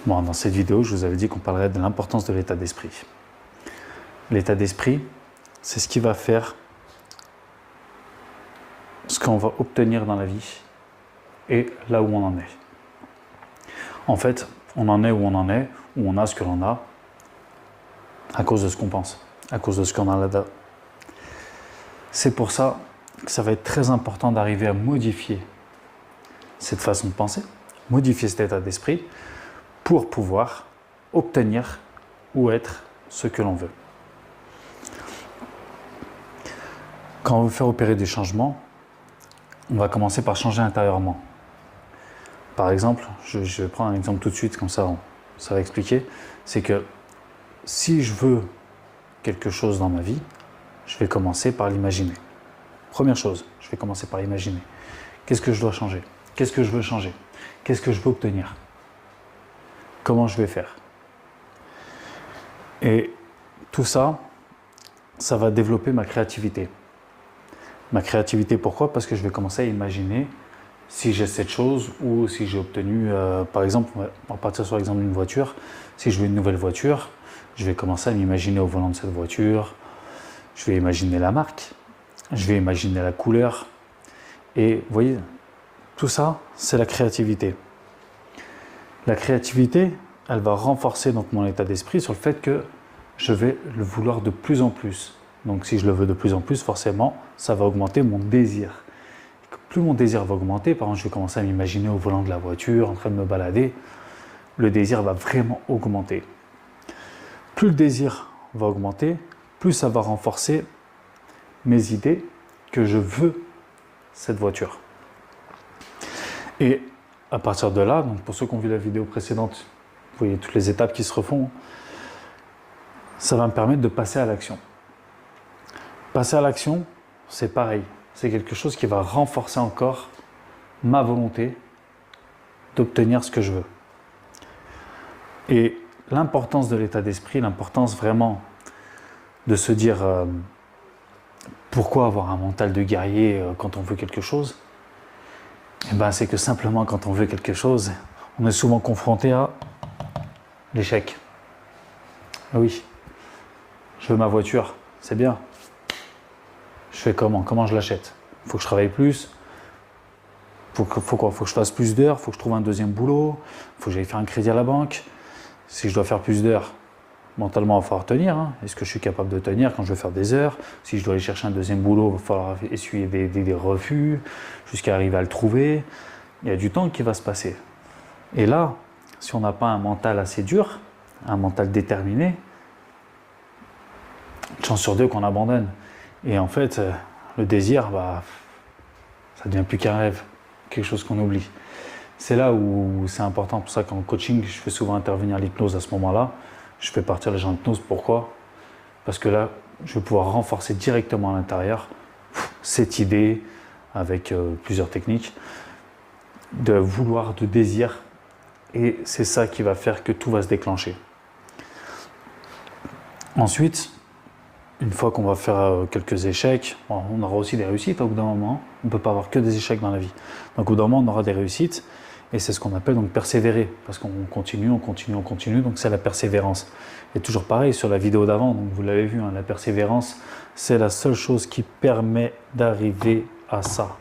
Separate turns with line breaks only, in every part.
Bon, dans cette vidéo, je vous avais dit qu'on parlerait de l'importance de l'état d'esprit. L'état d'esprit, c'est ce qui va faire ce qu'on va obtenir dans la vie et là où on en est. En fait, on en est où on en est, où on a ce que l'on a, à cause de ce qu'on pense, à cause de ce qu'on a là-dedans. C'est pour ça que ça va être très important d'arriver à modifier cette façon de penser, modifier cet état d'esprit pour pouvoir obtenir ou être ce que l'on veut. Quand on veut faire opérer des changements, on va commencer par changer intérieurement. Par exemple, je vais prendre un exemple tout de suite, comme ça va expliquer. C'est que si je veux quelque chose dans ma vie, je vais commencer par l'imaginer. Première chose, je vais commencer par imaginer. Qu'est-ce que je dois changer? Qu'est-ce que je veux changer? Qu'est-ce que je veux obtenir? Comment je vais faire? Et tout ça, ça va développer ma créativité. Ma créativité, pourquoi? Parce que je vais commencer à imaginer si j'ai cette chose ou si j'ai obtenu, par exemple, on va partir sur l'exemple d'une voiture. Si je veux une nouvelle voiture, je vais commencer à m'imaginer au volant de cette voiture. Je vais imaginer la marque, je vais imaginer la couleur. Et vous voyez, tout ça, c'est la créativité. La créativité, elle va renforcer donc mon état d'esprit sur le fait que je vais le vouloir de plus en plus. Donc si je le veux de plus en plus, forcément, ça va augmenter mon désir. Et plus mon désir va augmenter, par exemple, je vais commencer à m'imaginer au volant de la voiture, en train de me balader, le désir va vraiment augmenter. Plus le désir va augmenter, plus ça va renforcer mes idées que je veux cette voiture. Et à partir de là, donc pour ceux qui ont vu la vidéo précédente, vous voyez toutes les étapes qui se refont, ça va me permettre de passer à l'action. Passer à l'action, c'est pareil. C'est quelque chose qui va renforcer encore ma volonté d'obtenir ce que je veux. Et l'importance de l'état d'esprit, l'importance vraiment de se dire pourquoi avoir un mental de guerrier quand on veut quelque chose, eh ben, c'est que simplement quand on veut quelque chose, on est souvent confronté à l'échec. Oui, je veux ma voiture, c'est bien. Je fais comment? Comment je l'achète? Il faut que je travaille plus. Faut quoi? Faut que je fasse plus d'heures, faut que je trouve un deuxième boulot, faut que j'aille faire un crédit à la banque. Si je dois faire plus d'heures, mentalement, il va falloir tenir. Est-ce que je suis capable de tenir quand je vais faire des heures? Si je dois aller chercher un deuxième boulot, il va falloir essuyer des refus jusqu'à arriver à le trouver. Il y a du temps qui va se passer. Et là, si on n'a pas un mental assez dur, un mental déterminé, une chance sur deux qu'on abandonne. Et en fait, le désir, ça devient plus qu'un rêve, quelque chose qu'on oublie. C'est là où c'est important, pour ça qu'en coaching, je fais souvent intervenir l'hypnose à ce moment-là. Je fais partir les gens d'hypnose, pourquoi? Parce que là, je vais pouvoir renforcer directement à l'intérieur cette idée, avec plusieurs techniques, de vouloir, de désir. Et c'est ça qui va faire que tout va se déclencher. Ensuite, une fois qu'on va faire quelques échecs, on aura aussi des réussites au bout d'un moment. On ne peut pas avoir que des échecs dans la vie. Donc au bout d'un moment, on aura des réussites. Et c'est ce qu'on appelle donc persévérer. Parce qu'on continue, on continue, on continue. Donc c'est la persévérance. Et toujours pareil sur la vidéo d'avant, donc vous l'avez vu, la persévérance, c'est la seule chose qui permet d'arriver à ça,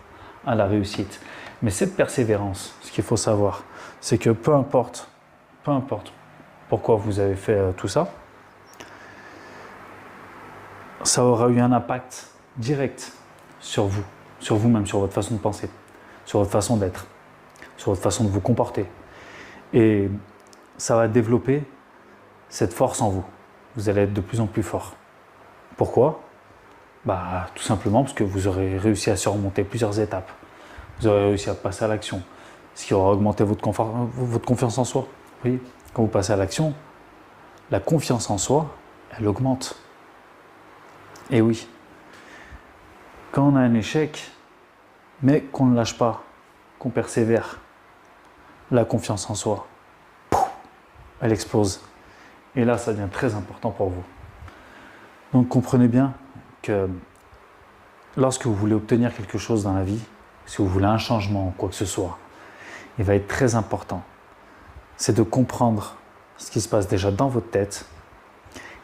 à la réussite. Mais cette persévérance, ce qu'il faut savoir, c'est que peu importe pourquoi vous avez fait tout ça, ça aura eu un impact direct sur vous-même, sur votre façon de penser, sur votre façon d'être, sur votre façon de vous comporter. Et ça va développer cette force en vous. Vous allez être de plus en plus fort. Pourquoi? Tout simplement parce que vous aurez réussi à surmonter plusieurs étapes. Vous aurez réussi à passer à l'action, ce qui aura augmenté votre confiance en soi. Oui, quand vous passez à l'action, la confiance en soi, elle augmente. Et oui, quand on a un échec, mais qu'on ne lâche pas, qu'on persévère, la confiance en soi, elle explose. Et là, ça devient très important pour vous. Donc comprenez bien que lorsque vous voulez obtenir quelque chose dans la vie, si vous voulez un changement, quoi que ce soit, il va être très important c'est de comprendre ce qui se passe déjà dans votre tête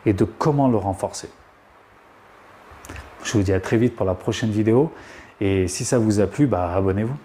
et de comment le renforcer. Je vous dis à très vite pour la prochaine vidéo et si ça vous a plu, abonnez-vous.